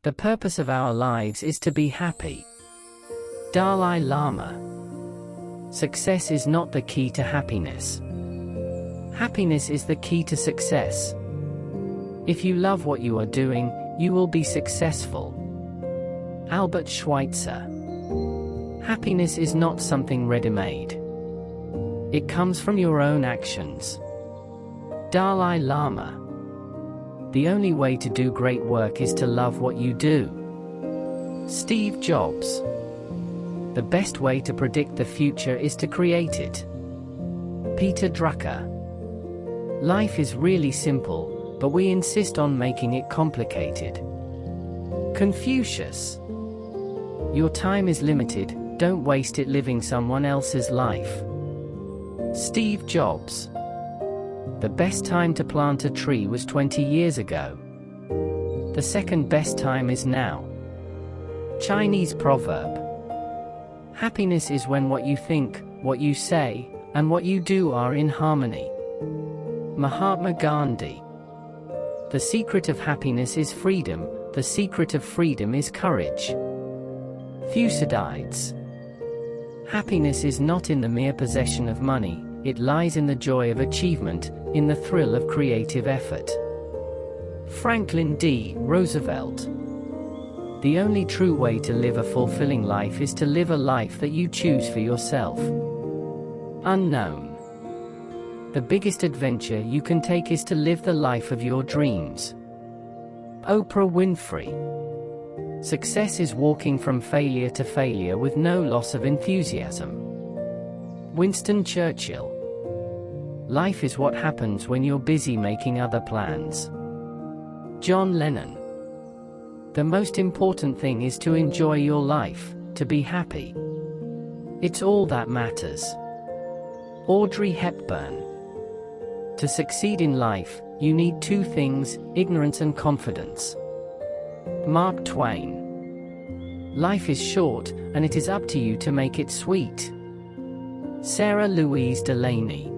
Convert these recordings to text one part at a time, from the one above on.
The purpose of our lives is to be happy. Dalai Lama. Success is not the key to happiness. Happiness is the key to success. If you love what you are doing, you will be successful. Albert Schweitzer. Happiness is not something ready-made. It comes from your own actions. Dalai Lama. The only way to do great work is to love what you do. Steve Jobs. The best way to predict the future is to create it. Peter Drucker. Life is really simple, but we insist on making it complicated. Confucius. Your time is limited, don't waste it living someone else's life. Steve Jobs. The best time to plant a tree was 20 years ago. The second best time is now. Chinese proverb. Happiness is when what you think, what you say, and what you do are in harmony. Mahatma Gandhi. The secret of happiness is freedom, the secret of freedom is courage. Thucydides. Happiness is not in the mere possession of money, it lies in the joy of achievement, in the thrill of creative effort. Franklin D. Roosevelt. The only true way to live a fulfilling life is to live a life that you choose for yourself. Unknown. The biggest adventure you can take is to live the life of your dreams. Oprah Winfrey. Success is walking from failure to failure with no loss of enthusiasm. Winston Churchill. Life is what happens when you're busy making other plans. John Lennon. The most important thing is to enjoy your life, to be happy. It's all that matters. Audrey Hepburn. To succeed in life, you need two things, ignorance and confidence. Mark Twain. Life is short, and it is up to you to make it sweet. Sarah Louise Delaney.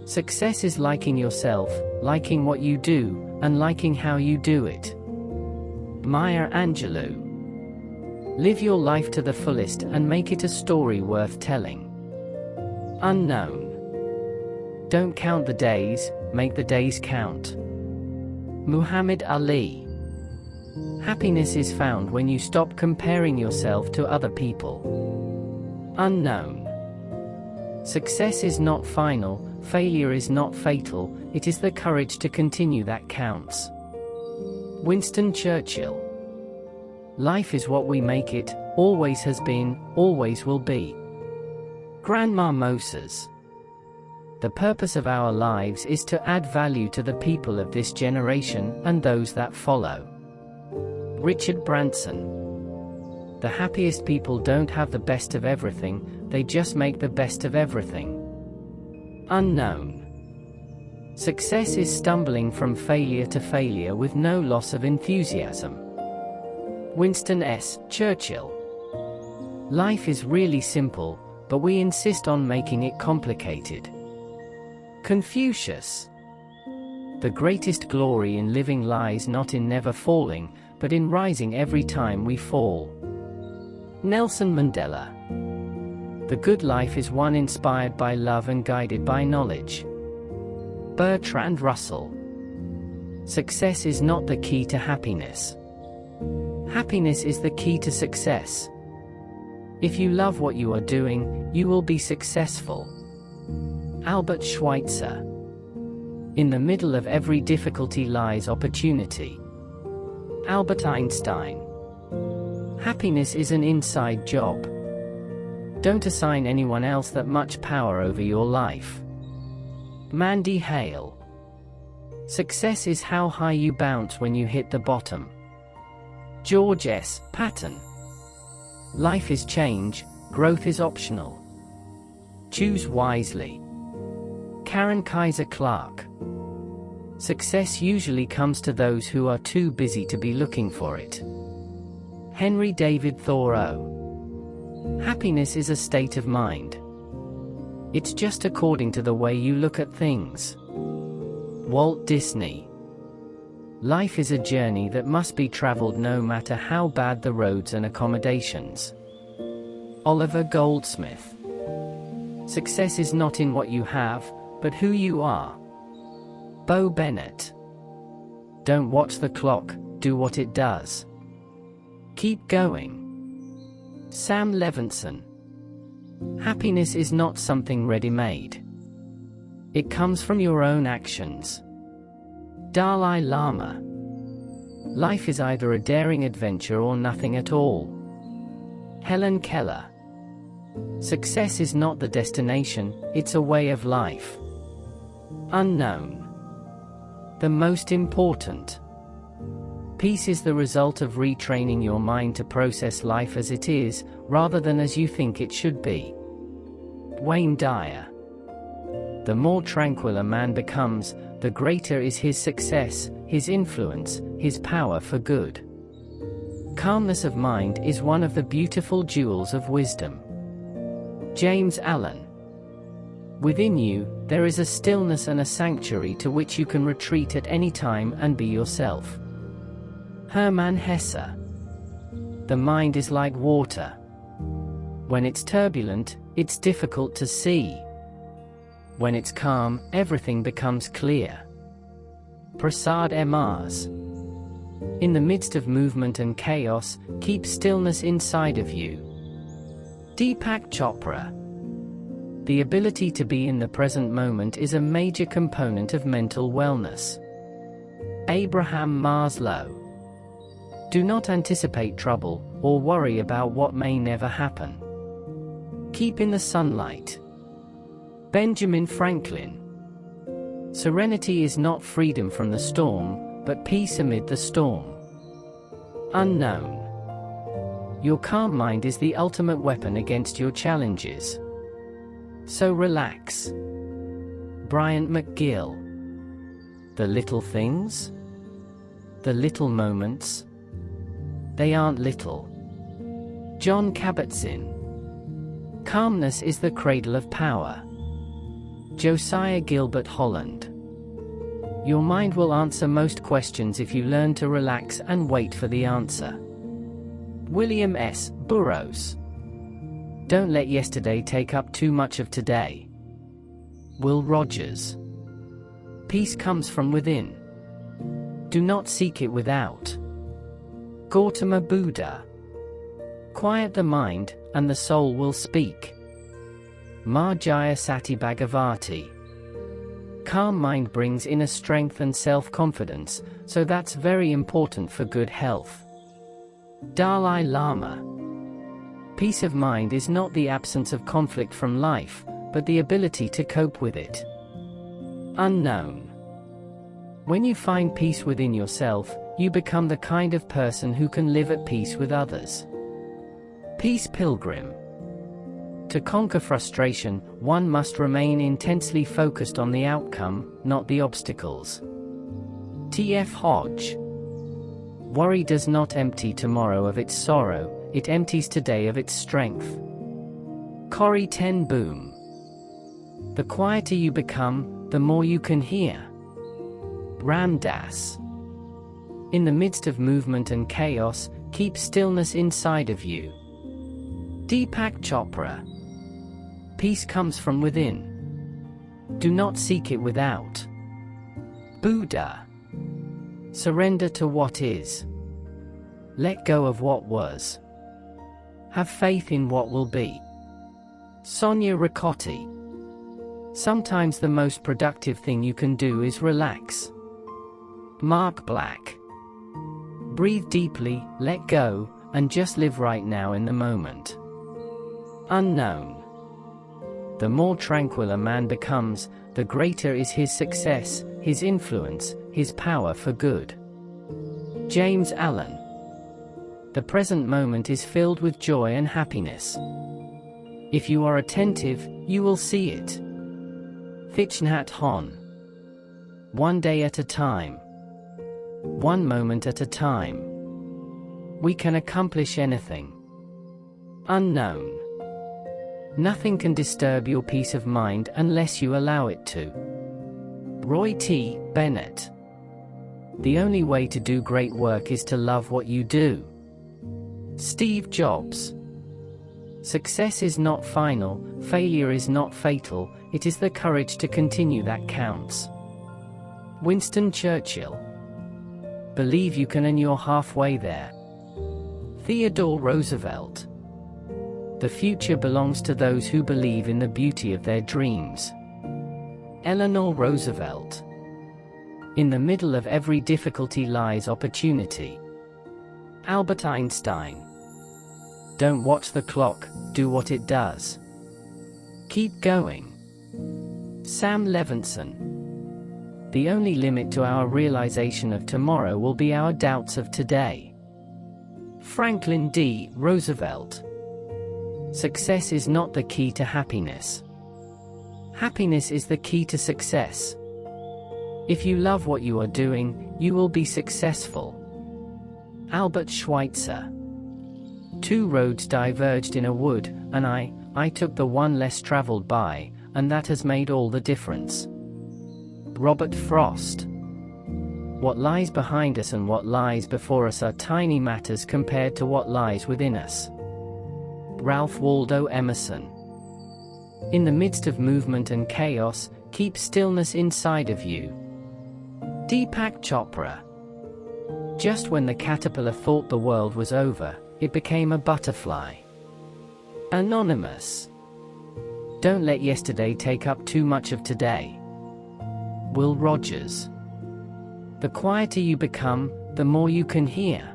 Success is liking yourself, liking what you do, and liking how you do it. Maya Angelou. Live your life to the fullest and make it a story worth telling. Unknown. Don't count the days, make the days count. Muhammad Ali. Happiness is found when you stop comparing yourself to other people. Unknown. Success is not final, failure is not fatal, it is the courage to continue that counts. Winston Churchill. Life is what we make it, always has been, always will be. Grandma Moses. The purpose of our lives is to add value to the people of this generation and those that follow. Richard Branson. The happiest people don't have the best of everything, they just make the best of everything. Unknown. Success is stumbling from failure to failure with no loss of enthusiasm. Winston S. Churchill. Life is really simple, but we insist on making it complicated. Confucius. The greatest glory in living lies not in never falling, but in rising every time we fall. Nelson Mandela. The good life is one inspired by love and guided by knowledge. Bertrand Russell. Success is not the key to happiness. Happiness is the key to success. If you love what you are doing, you will be successful. Albert Schweitzer. In the middle of every difficulty lies opportunity. Albert Einstein. Happiness is an inside job. Don't assign anyone else that much power over your life. Mandy Hale. Success is how high you bounce when you hit the bottom. George S. Patton. Life is change, growth is optional. Choose wisely. Karen Kaiser Clark. Success usually comes to those who are too busy to be looking for it. Henry David Thoreau. Happiness is a state of mind. It's just according to the way you look at things. Walt Disney. Life is a journey that must be traveled no matter how bad the roads and accommodations. Oliver Goldsmith. Success is not in what you have, but who you are. Bo Bennett. Don't watch the clock, do what it does. Keep going. Sam Levinson. Happiness is not something ready-made. It comes from your own actions. Dalai Lama. Life is either a daring adventure or nothing at all. Helen Keller. Success is not the destination, it's a way of life. Unknown. The most important. Peace is the result of retraining your mind to process life as it is, rather than as you think it should be. Wayne Dyer. The more tranquil a man becomes, the greater is his success, his influence, his power for good. Calmness of mind is one of the beautiful jewels of wisdom. James Allen. Within you, there is a stillness and a sanctuary to which you can retreat at any time and be yourself. Hermann Hesse. The mind is like water. When it's turbulent, it's difficult to see. When it's calm, everything becomes clear. Prasad Mrs. In the midst of movement and chaos, keep stillness inside of you. Deepak Chopra. The ability to be in the present moment is a major component of mental wellness. Abraham Maslow. Do not anticipate trouble, or worry about what may never happen. Keep in the sunlight. Benjamin Franklin. Serenity is not freedom from the storm, but peace amid the storm. Unknown. Your calm mind is the ultimate weapon against your challenges. So relax. Bryant McGill. The little things? The little moments? They aren't little. John Kabat-Zinn. Calmness is the cradle of power. Josiah Gilbert Holland. Your mind will answer most questions if you learn to relax and wait for the answer. William S. Burroughs. Don't let yesterday take up too much of today. Will Rogers. Peace comes from within. Do not seek it without. Gautama Buddha. Quiet the mind, and the soul will speak. Marjaya Sati Bhagavati. Calm mind brings inner strength and self-confidence, so that's very important for good health. Dalai Lama. Peace of mind is not the absence of conflict from life, but the ability to cope with it. Unknown. When you find peace within yourself, you become the kind of person who can live at peace with others. Peace Pilgrim. To conquer frustration, one must remain intensely focused on the outcome, not the obstacles. T.F. Hodge. Worry does not empty tomorrow of its sorrow, it empties today of its strength. Corrie ten Boom. The quieter you become, the more you can hear. Ram Dass. In the midst of movement and chaos, keep stillness inside of you. Deepak Chopra. Peace comes from within. Do not seek it without. Buddha. Surrender to what is. Let go of what was. Have faith in what will be. Sonia Ricotti. Sometimes the most productive thing you can do is relax. Mark Black. Breathe deeply, let go, and just live right now in the moment. Unknown. The more tranquil a man becomes, the greater is his success, his influence, his power for good. James Allen. The present moment is filled with joy and happiness. If you are attentive, you will see it. Thich Nhat Hanh. One day at a time. One moment at a time. We can accomplish anything. Unknown. Nothing can disturb your peace of mind unless you allow it to. Roy T. Bennett. The only way to do great work is to love what you do. Steve Jobs. Success is not final, failure is not fatal, it is the courage to continue that counts. Winston Churchill. Believe you can and you're halfway there. Theodore Roosevelt. The future belongs to those who believe in the beauty of their dreams. Eleanor Roosevelt. In the middle of every difficulty lies opportunity. Albert Einstein. Don't watch the clock, do what it does. Keep going. Sam Levinson. The only limit to our realization of tomorrow will be our doubts of today. Franklin D. Roosevelt. Success is not the key to happiness. Happiness is the key to success. If you love what you are doing, you will be successful. Albert Schweitzer. Two roads diverged in a wood, and I took the one less traveled by, and that has made all the difference. Robert Frost. What lies behind us and what lies before us are tiny matters compared to what lies within us. Ralph Waldo Emerson. In the midst of movement and chaos, keep stillness inside of you. Deepak Chopra. Just when the caterpillar thought the world was over, it became a butterfly. Anonymous. Don't let yesterday take up too much of today. Will Rogers. The quieter you become, the more you can hear.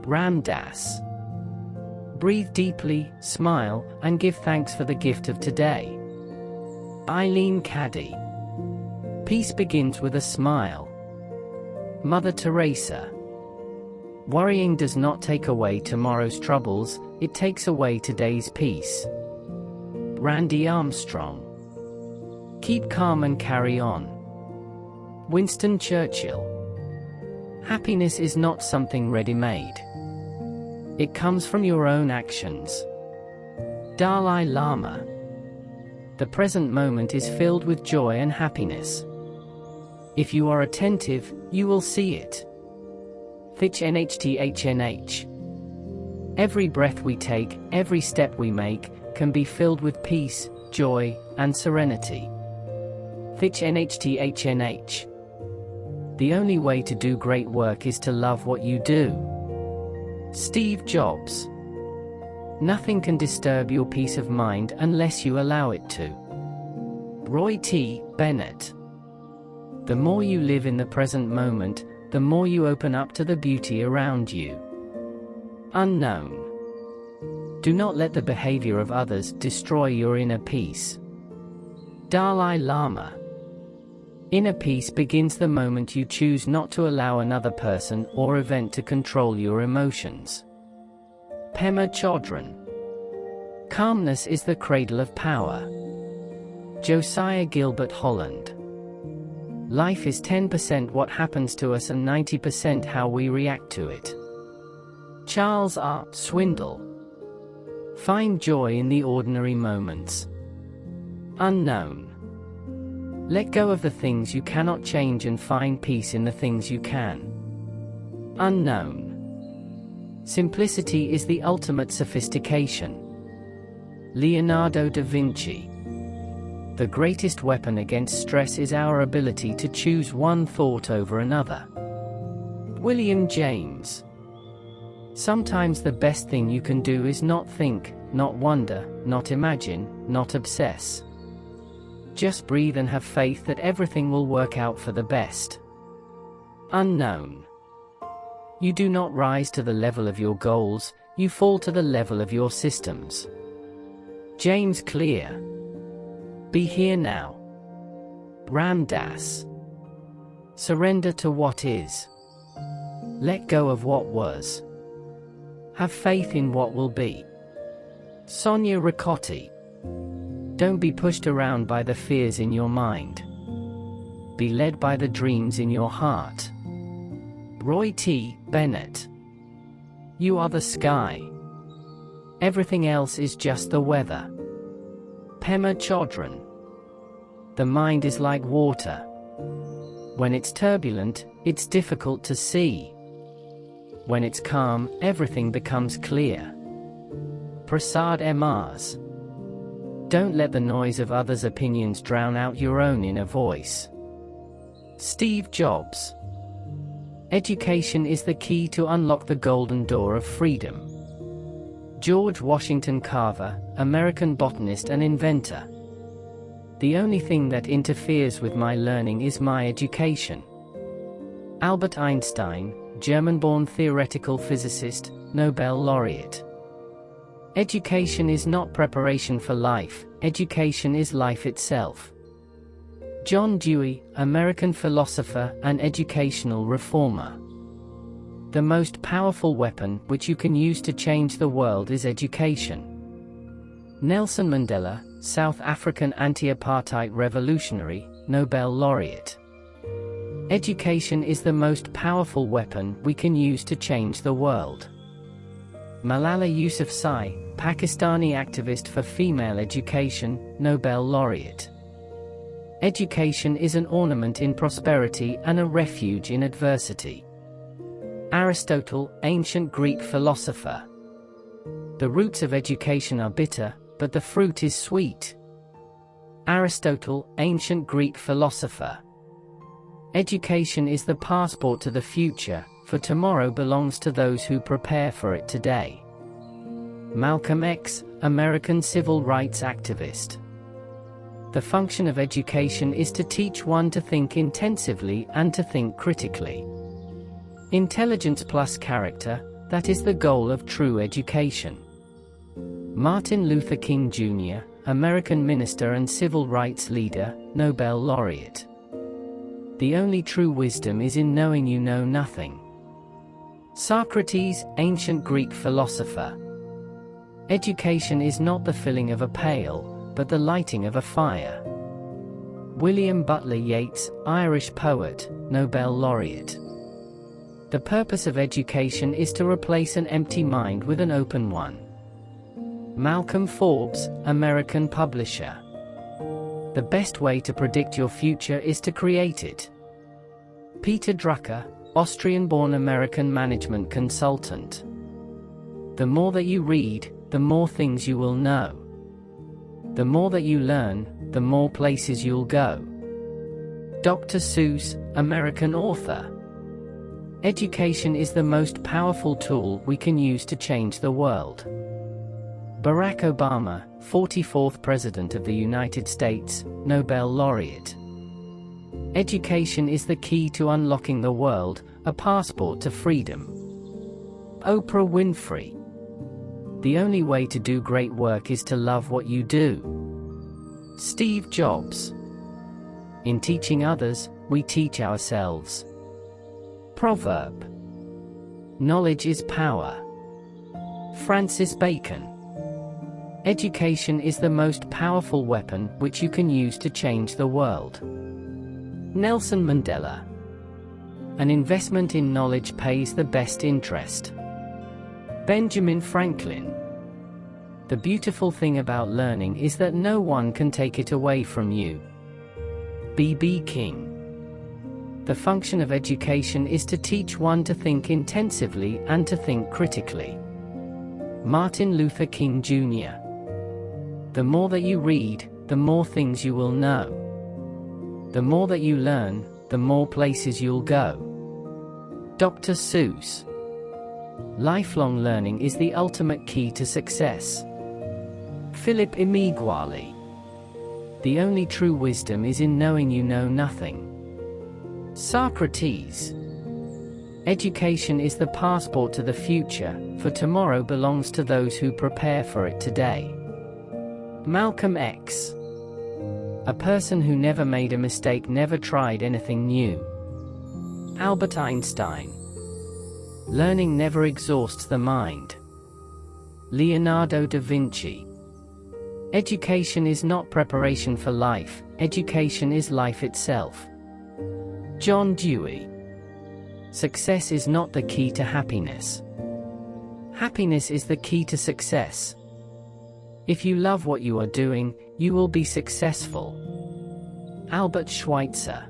Ram Dass. Breathe deeply, smile, and give thanks for the gift of today. Eileen Caddy. Peace begins with a smile. Mother Teresa. Worrying does not take away tomorrow's troubles, it takes away today's peace. Randy Armstrong. Keep calm and carry on. Winston Churchill. Happiness is not something ready-made. It comes from your own actions. Dalai Lama. The present moment is filled with joy and happiness. If you are attentive, you will see it. Thich Nhat Hanh. Every breath we take, every step we make, can be filled with peace, joy, and serenity. Thich Nhat Hanh. The only way to do great work is to love what you do. Steve Jobs. Nothing can disturb your peace of mind unless you allow it to. Roy T. Bennett. The more you live in the present moment, the more you open up to the beauty around you. Unknown. Do not let the behavior of others destroy your inner peace. Dalai Lama. Inner peace begins the moment you choose not to allow another person or event to control your emotions. Pema Chodron. Calmness is the cradle of power. Josiah Gilbert Holland. Life is 10% what happens to us and 90% how we react to it. Charles R. Swindoll. Find joy in the ordinary moments. Unknown. Let go of the things you cannot change and find peace in the things you can. Unknown. Simplicity is the ultimate sophistication. Leonardo da Vinci. The greatest weapon against stress is our ability to choose one thought over another. William James. Sometimes the best thing you can do is not think, not wonder, not imagine, not obsess. Just breathe and have faith that everything will work out for the best. Unknown. You do not rise to the level of your goals, you fall to the level of your systems. James Clear. Be here now. Ram Dass. Surrender to what is. Let go of what was. Have faith in what will be. Sonia Ricotti. Don't be pushed around by the fears in your mind. Be led by the dreams in your heart. Roy T. Bennett. You are the sky. Everything else is just the weather. Pema Chodron. The mind is like water. When it's turbulent, It's difficult to see. When it's calm, everything becomes clear. Prasad Mrs. Don't let the noise of others' opinions drown out your own inner voice. Steve Jobs. Education is the key to unlock the golden door of freedom. George Washington Carver, American botanist and inventor. The only thing that interferes with my learning is my education. Albert Einstein, German-born theoretical physicist, Nobel laureate. Education is not preparation for life, education is life itself. John Dewey, American philosopher and educational reformer. The most powerful weapon which you can use to change the world is education. Nelson Mandela, South African anti-apartheid revolutionary, Nobel laureate. Education is the most powerful weapon we can use to change the world. Malala Yousafzai, Pakistani activist for female education, Nobel laureate. Education is an ornament in prosperity and a refuge in adversity. Aristotle, ancient Greek philosopher. The roots of education are bitter, but the fruit is sweet. Aristotle, ancient Greek philosopher. Education is the passport to the future, for tomorrow belongs to those who prepare for it today. Malcolm X, American civil rights activist. The function of education is to teach one to think intensively and to think critically. Intelligence plus character, that is the goal of true education. Martin Luther King Jr., American minister and civil rights leader, Nobel laureate. The only true wisdom is in knowing you know nothing. Socrates, ancient Greek philosopher. Education is not the filling of a pail, but the lighting of a fire. William Butler Yeats, Irish poet, Nobel laureate. The purpose of education is to replace an empty mind with an open one. Malcolm Forbes, American publisher. The best way to predict your future is to create it. Peter Drucker, Austrian-born American management consultant. The more that you read, the more things you will know. The more that you learn, the more places you'll go. Dr. Seuss, American author. Education is the most powerful tool we can use to change the world. Barack Obama, 44th President of the United States, Nobel laureate. Education is the key to unlocking the world, a passport to freedom. Oprah Winfrey. The only way to do great work is to love what you do. Steve Jobs. In teaching others, we teach ourselves. Proverb. Knowledge is power. Francis Bacon. Education is the most powerful weapon which you can use to change the world. Nelson Mandela. An investment in knowledge pays the best interest. Benjamin Franklin. The beautiful thing about learning is that no one can take it away from you. B.B. King. The function of education is to teach one to think intensively and to think critically. Martin Luther King Jr. The more that you read, the more things you will know. The more that you learn, the more places you'll go. Dr. Seuss. Lifelong learning is the ultimate key to success. Philip Emeagwali. The only true wisdom is in knowing you know nothing. Socrates. Education is the passport to the future, for tomorrow belongs to those who prepare for it today. Malcolm X. A person who never made a mistake never tried anything new. Albert Einstein. Learning never exhausts the mind. Leonardo da Vinci. Education is not preparation for life, education is life itself. John Dewey. Success is not the key to happiness. Happiness is the key to success. If you love what you are doing, you will be successful. Albert Schweitzer.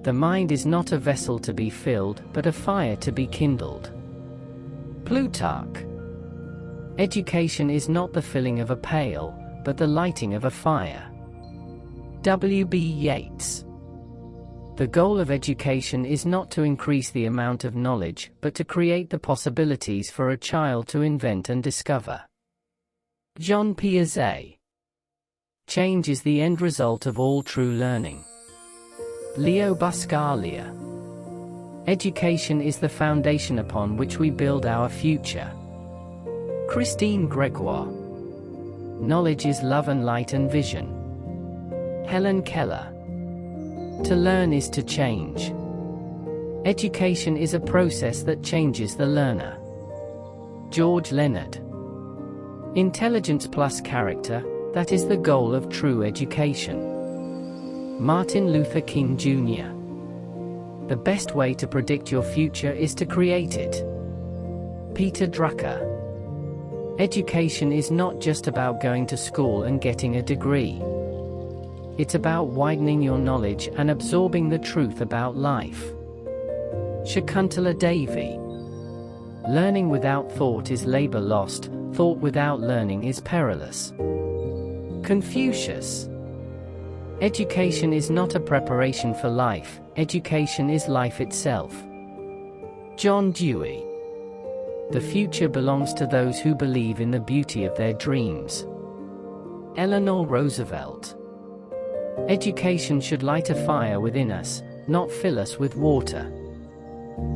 The mind is not a vessel to be filled, but a fire to be kindled. Plutarch. Education is not the filling of a pail, but the lighting of a fire. W.B. Yeats. The goal of education is not to increase the amount of knowledge, but to create the possibilities for a child to invent and discover. John Piaget. Change is the end result of all true learning. Leo Buscaglia. Education is the foundation upon which we build our future. Christine Gregoire. Knowledge is love and light and vision. Helen Keller. To learn is to change. Education is a process that changes the learner. George Leonard. Intelligence plus character, that is the goal of true education. Martin Luther King Jr. The best way to predict your future is to create it. Peter Drucker. Education is not just about going to school and getting a degree. It's about widening your knowledge and absorbing the truth about life. Shakuntala Devi. Learning without thought is labor lost, thought without learning is perilous. Confucius. Education is not a preparation for life, education is life itself. John Dewey. The future belongs to those who believe in the beauty of their dreams. Eleanor Roosevelt. Education should light a fire within us, not fill us with water.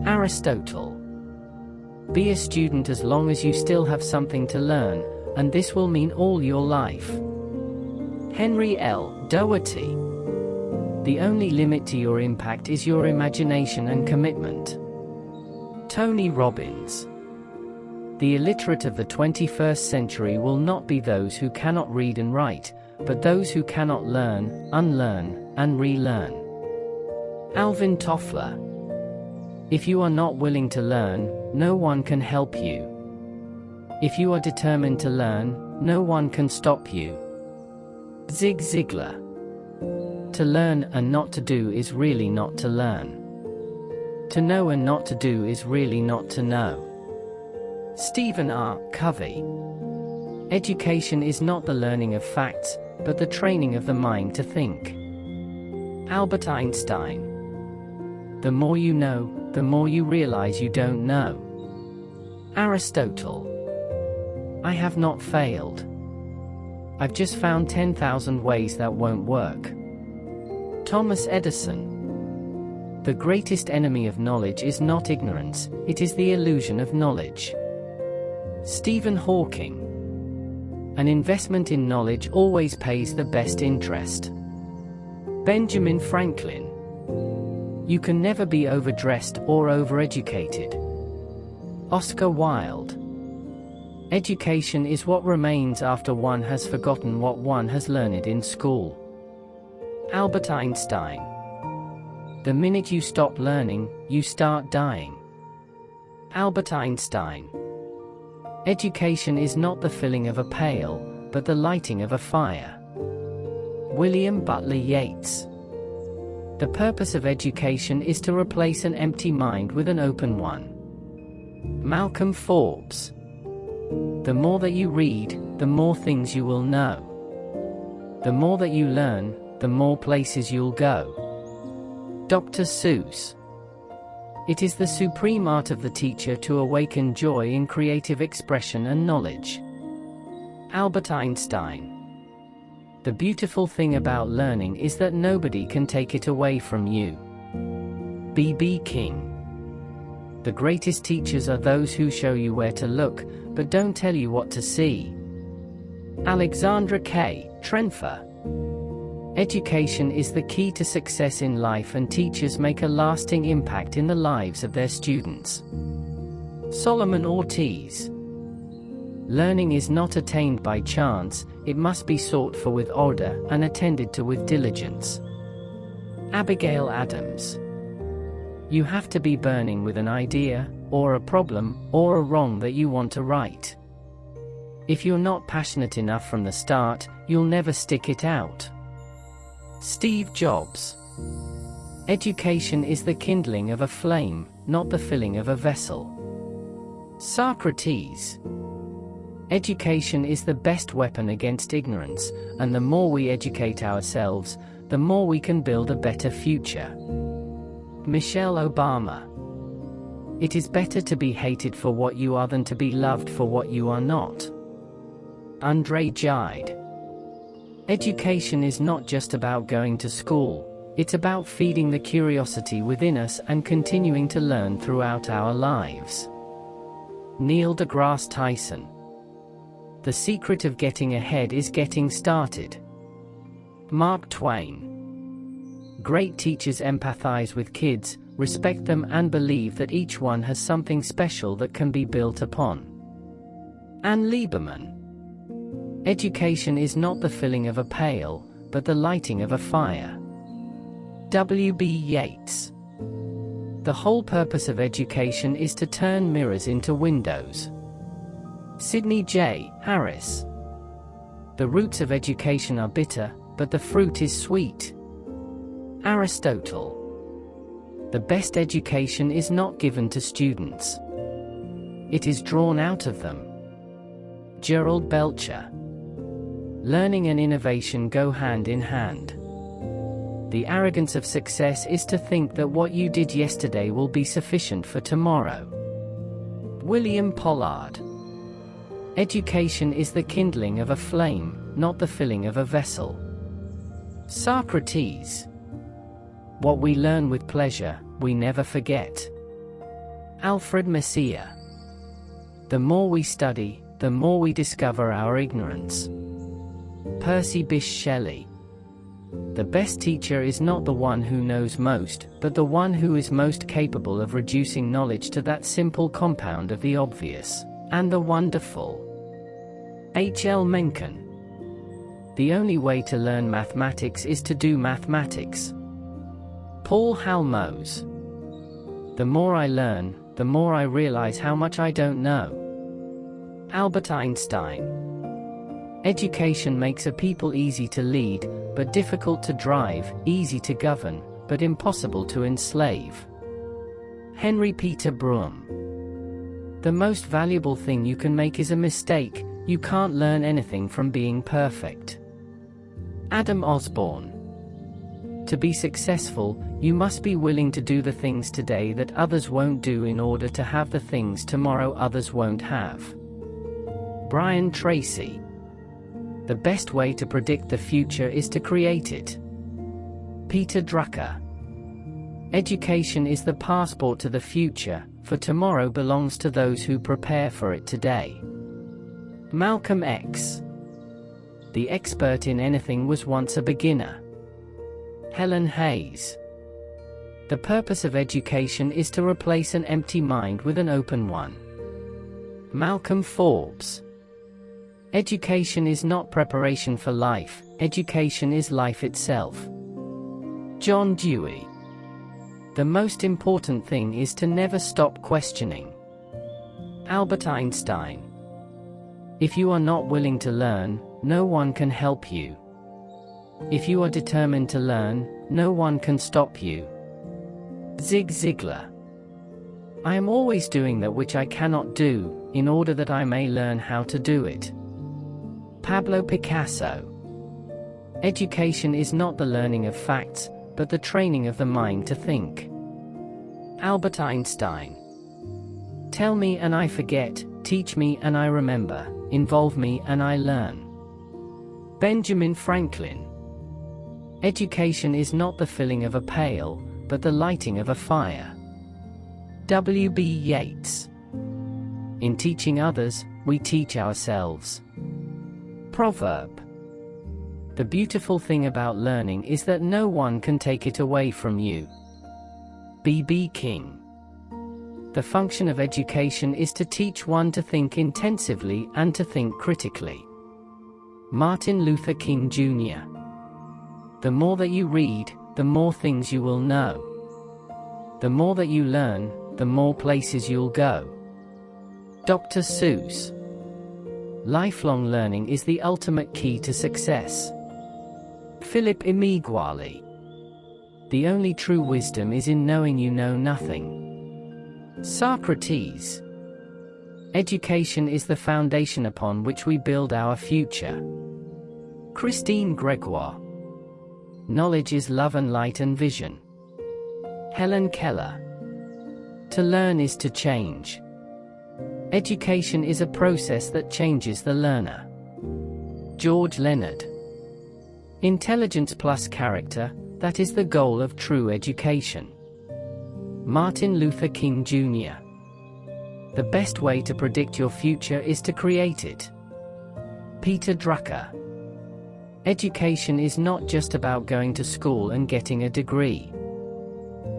Aristotle. Be a student as long as you still have something to learn, and this will mean all your life. Henry L. Doherty. The only limit to your impact is your imagination and commitment. Tony Robbins. The illiterate of the 21st century will not be those who cannot read and write, but those who cannot learn, unlearn, and relearn. Alvin Toffler. If you are not willing to learn, no one can help you. If you are determined to learn, no one can stop you. Zig Ziglar. To learn and not to do is really not to learn. To know and not to do is really not to know. Stephen R. Covey. Education is not the learning of facts, but the training of the mind to think. Albert Einstein. The more you know, the more you realize you don't know. Aristotle. I have not failed. I've just found 10,000 ways that won't work. Thomas Edison. The greatest enemy of knowledge is not ignorance, it is the illusion of knowledge. Stephen Hawking. An investment in knowledge always pays the best interest. Benjamin Franklin. You can never be overdressed or overeducated. Oscar Wilde. Education is what remains after one has forgotten what one has learned in school. Albert Einstein. The minute you stop learning, you start dying. Albert Einstein. Education is not the filling of a pail, but the lighting of a fire. William Butler Yeats. The purpose of education is to replace an empty mind with an open one. Malcolm Forbes. The more that you read, the more things you will know. The more that you learn, the more places you'll go. Dr. Seuss. It is the supreme art of the teacher to awaken joy in creative expression and knowledge. Albert Einstein. The beautiful thing about learning is that nobody can take it away from you. B.B. King. The greatest teachers are those who show you where to look, but don't tell you what to see. Alexandra K. Trenfer. Education is the key to success in life, and teachers make a lasting impact in the lives of their students. Solomon Ortiz. Learning is not attained by chance, it must be sought for with order and attended to with diligence. Abigail Adams. You have to be burning with an idea, or a problem, or a wrong that you want to right. If you're not passionate enough from the start, you'll never stick it out. Steve Jobs. Education is the kindling of a flame, not the filling of a vessel. Socrates. Education is the best weapon against ignorance, and the more we educate ourselves, the more we can build a better future. Michelle Obama. It is better to be hated for what you are than to be loved for what you are not. Andre Gide. Education is not just about going to school, it's about feeding the curiosity within us and continuing to learn throughout our lives. Neil deGrasse Tyson. The secret of getting ahead is getting started. Mark Twain. Great teachers empathize with kids, respect them and believe that each one has something special that can be built upon. Anne Lieberman. Education is not the filling of a pail, but the lighting of a fire. W.B. Yeats. The whole purpose of education is to turn mirrors into windows. Sidney J. Harris. The roots of education are bitter, but the fruit is sweet. Aristotle. The best education is not given to students. It is drawn out of them. Gerald Belcher. Learning and innovation go hand in hand. The arrogance of success is to think that what you did yesterday will be sufficient for tomorrow. William Pollard. Education is the kindling of a flame, not the filling of a vessel. Socrates. What we learn with pleasure, we never forget. Alfred Messier. The more we study, the more we discover our ignorance. Percy Bysshe Shelley. The best teacher is not the one who knows most, but the one who is most capable of reducing knowledge to that simple compound of the obvious and the wonderful. H. L. Mencken. The only way to learn mathematics is to do mathematics. Paul Halmos. The more I learn, the more I realize how much I don't know. Albert Einstein. Education makes a people easy to lead, but difficult to drive, easy to govern, but impossible to enslave. Henry Peter Brougham. The most valuable thing you can make is a mistake. You can't learn anything from being perfect. Adam Osborne. To be successful, you must be willing to do the things today that others won't do in order to have the things tomorrow others won't have. Brian Tracy. The best way to predict the future is to create it. Peter Drucker. Education is the passport to the future, for tomorrow belongs to those who prepare for it today. Malcolm X. The expert in anything was once a beginner. Helen Hayes. The purpose of education is to replace an empty mind with an open one. Malcolm Forbes. Education is not preparation for life, education is life itself. John Dewey. The most important thing is to never stop questioning. Albert Einstein. If you are not willing to learn, no one can help you. If you are determined to learn, no one can stop you. Zig Ziglar. I am always doing that which I cannot do, in order that I may learn how to do it. Pablo Picasso. Education is not the learning of facts, but the training of the mind to think. Albert Einstein. Tell me and I forget, teach me and I remember, involve me and I learn. Benjamin Franklin. Education is not the filling of a pail, but the lighting of a fire. W.B. Yeats. In teaching others, we teach ourselves. Proverb. The beautiful thing about learning is that no one can take it away from you. B.B. King. The function of education is to teach one to think intensively and to think critically. Martin Luther King Jr. The more that you read, the more things you will know. The more that you learn, the more places you'll go. Dr. Seuss. Lifelong learning is the ultimate key to success. Philip Emeagwali. The only true wisdom is in knowing you know nothing. Socrates. Education is the foundation upon which we build our future. Christine Gregoire. Knowledge is love and light and vision. Helen Keller. To learn is to change. Education is a process that changes the learner. George Leonard. Intelligence plus character, that is the goal of true education. Martin Luther King Jr. The best way to predict your future is to create it. Peter Drucker. Education is not just about going to school and getting a degree.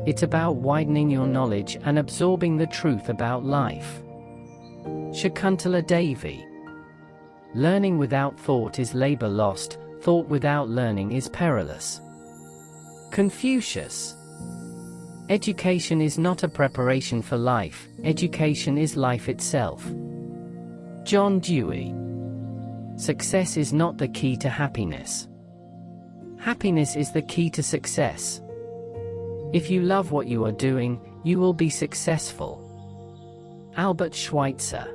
It's about widening your knowledge and absorbing the truth about life. Shakuntala Devi. Learning without thought is labor lost, thought without learning is perilous. Confucius. Education is not a preparation for life, education is life itself. John Dewey. Success is not the key to happiness. Happiness is the key to success. If you love what you are doing, you will be successful. Albert Schweitzer.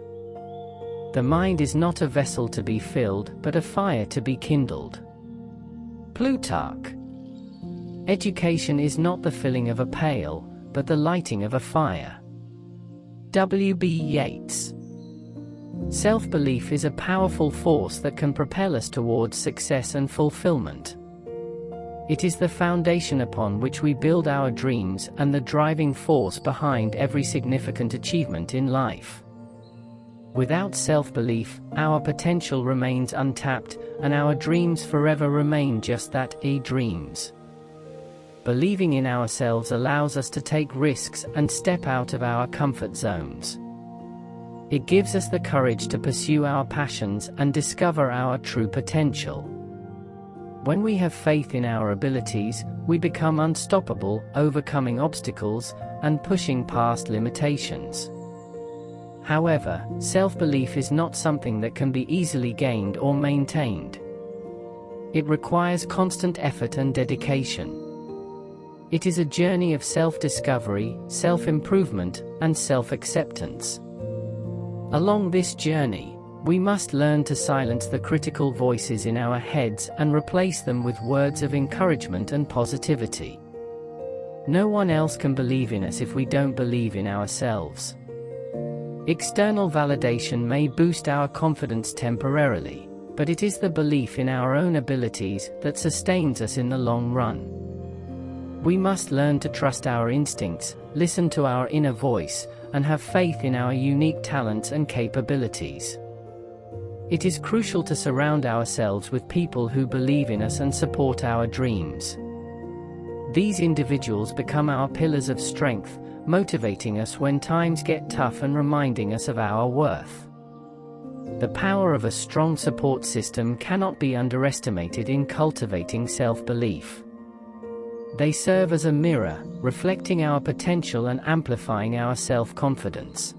The mind is not a vessel to be filled, but a fire to be kindled. Plutarch. Education is not the filling of a pail, but the lighting of a fire. W.B. Yeats. Self-belief is a powerful force that can propel us towards success and fulfillment. It is the foundation upon which we build our dreams and the driving force behind every significant achievement in life. Without self-belief, our potential remains untapped, and our dreams forever remain just that, dreams. Believing in ourselves allows us to take risks and step out of our comfort zones. It gives us the courage to pursue our passions and discover our true potential. When we have faith in our abilities, we become unstoppable, overcoming obstacles and pushing past limitations. However, self-belief is not something that can be easily gained or maintained. It requires constant effort and dedication. It is a journey of self-discovery, self-improvement, and self-acceptance. Along this journey, we must learn to silence the critical voices in our heads and replace them with words of encouragement and positivity. No one else can believe in us if we don't believe in ourselves. External validation may boost our confidence temporarily, but it is the belief in our own abilities that sustains us in the long run. We must learn to trust our instincts, listen to our inner voice, and have faith in our unique talents and capabilities. It is crucial to surround ourselves with people who believe in us and support our dreams. These individuals become our pillars of strength, motivating us when times get tough and reminding us of our worth. The power of a strong support system cannot be underestimated in cultivating self-belief. They serve as a mirror, reflecting our potential and amplifying our self-confidence.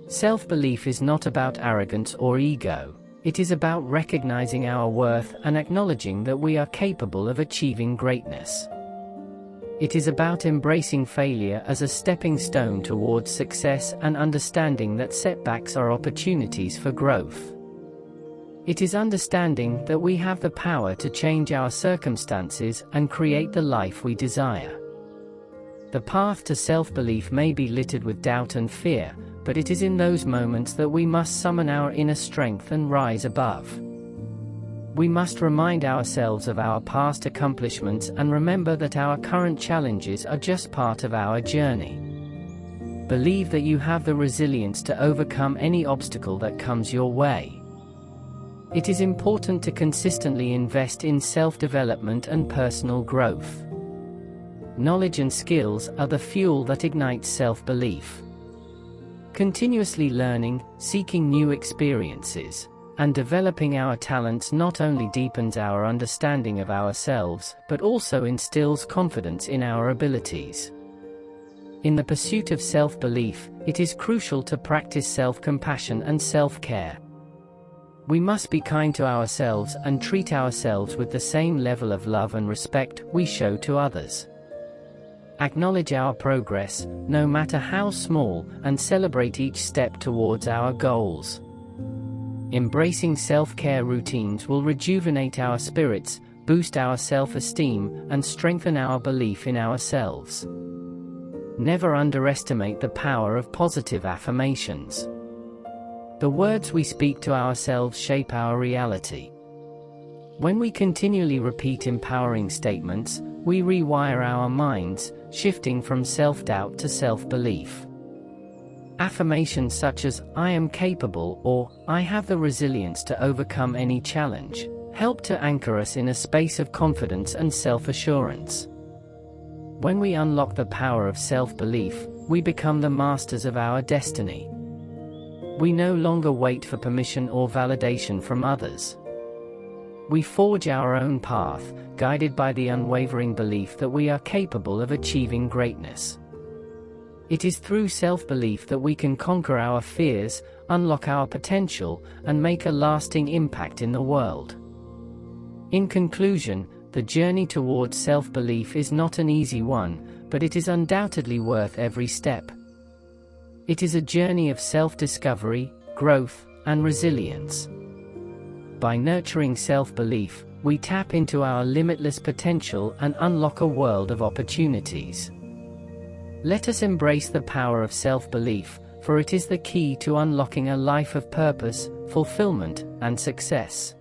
Self-belief is not about arrogance or ego. It is about recognizing our worth and acknowledging that we are capable of achieving greatness. It is about embracing failure as a stepping stone towards success and understanding that setbacks are opportunities for growth. It is understanding that we have the power to change our circumstances and create the life we desire. The path to self-belief may be littered with doubt and fear, but it is in those moments that we must summon our inner strength and rise above. We must remind ourselves of our past accomplishments and remember that our current challenges are just part of our journey. Believe that you have the resilience to overcome any obstacle that comes your way. It is important to consistently invest in self-development and personal growth. Knowledge and skills are the fuel that ignites self-belief. Continuously learning, seeking new experiences, and developing our talents not only deepens our understanding of ourselves, but also instills confidence in our abilities. In the pursuit of self-belief, it is crucial to practice self-compassion and self-care. We must be kind to ourselves and treat ourselves with the same level of love and respect we show to others. Acknowledge our progress, no matter how small, and celebrate each step towards our goals. Embracing self-care routines will rejuvenate our spirits, boost our self-esteem, and strengthen our belief in ourselves. Never underestimate the power of positive affirmations. The words we speak to ourselves shape our reality. When we continually repeat empowering statements, we rewire our minds, shifting from self-doubt to self-belief. Affirmations such as, "I am capable," or "I have the resilience to overcome any challenge," help to anchor us in a space of confidence and self-assurance. When we unlock the power of self-belief, we become the masters of our destiny. We no longer wait for permission or validation from others. We forge our own path, guided by the unwavering belief that we are capable of achieving greatness. It is through self-belief that we can conquer our fears, unlock our potential, and make a lasting impact in the world. In conclusion, the journey towards self-belief is not an easy one, but it is undoubtedly worth every step. It is a journey of self-discovery, growth, and resilience. By nurturing self-belief, we tap into our limitless potential and unlock a world of opportunities. Let us embrace the power of self-belief, for it is the key to unlocking a life of purpose, fulfillment, and success.